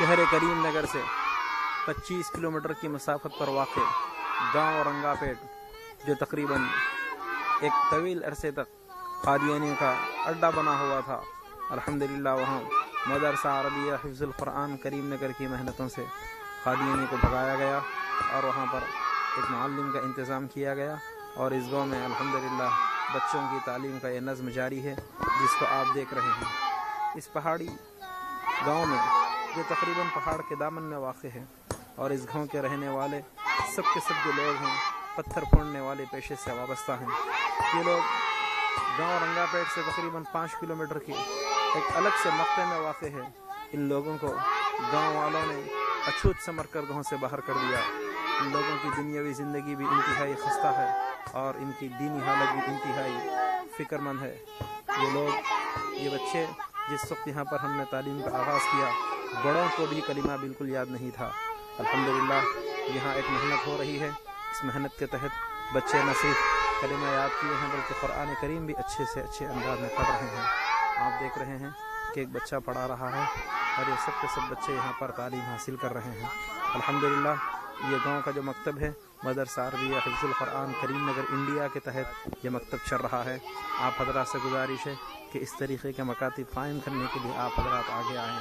شہر کریم نگر سے 25 کلومیٹر کی مسافت پر واقع گاؤں رنگا پیٹ، جو تقریباً ایک طویل عرصے تک قادیانیوں کا اڈا بنا ہوا تھا، الحمدللہ وہاں مدرسہ عربیہ حفظ القرآن کریم نگر کی محنتوں سے قادیانی کو بھگایا گیا اور وہاں پر ایک معلم کا انتظام کیا گیا، اور اس گاؤں میں الحمدللہ بچوں کی تعلیم کا یہ نظم جاری ہے جس کو آپ دیکھ رہے ہیں۔ اس پہاڑی گاؤں میں، جو تقریباً پہاڑ کے دامن میں واقع ہے، اور اس گاؤں کے رہنے والے سب کے سب جو لوگ ہیں پتھر پھوڑنے والے پیشے سے وابستہ ہیں۔ یہ لوگ گاؤں رنگا پیٹ سے تقریباً 5 کلومیٹر کی ایک الگ سے مقطع میں واقع ہے۔ ان لوگوں کو گاؤں والوں نے اچھوت سمر کر گاؤں سے باہر کر دیا۔ ان لوگوں کی دنیاوی زندگی بھی انتہائی خستہ ہے اور ان کی دینی حالت بھی انتہائی فکر مند ہے۔ یہ لوگ، یہ بچے، جس وقت یہاں پر ہم نے تعلیم کا آغاز کیا، بڑوں کو بھی کلمہ بالکل یاد نہیں تھا۔ الحمدللہ یہاں ایک محنت ہو رہی ہے، اس محنت کے تحت بچے نہ صرف کلمہ یاد کیے ہیں بلکہ قرآن کریم بھی اچھے سے اچھے انداز میں پڑھ رہے ہیں۔ آپ دیکھ رہے ہیں کہ ایک بچہ پڑھا رہا ہے اور یہ سب کے سب بچے یہاں پر تعلیم حاصل کر رہے ہیں۔ الحمدللہ یہ گاؤں کا جو مکتب ہے، مدرسہ عربیہ حفظ القرآن کریم نگر انڈیا کے تحت یہ مکتب چل رہا ہے۔ آپ حضرات سے گزارش ہے کہ اس طریقے کے مکاتب قائم کرنے کے لیے آپ حضرات آگے آئیں۔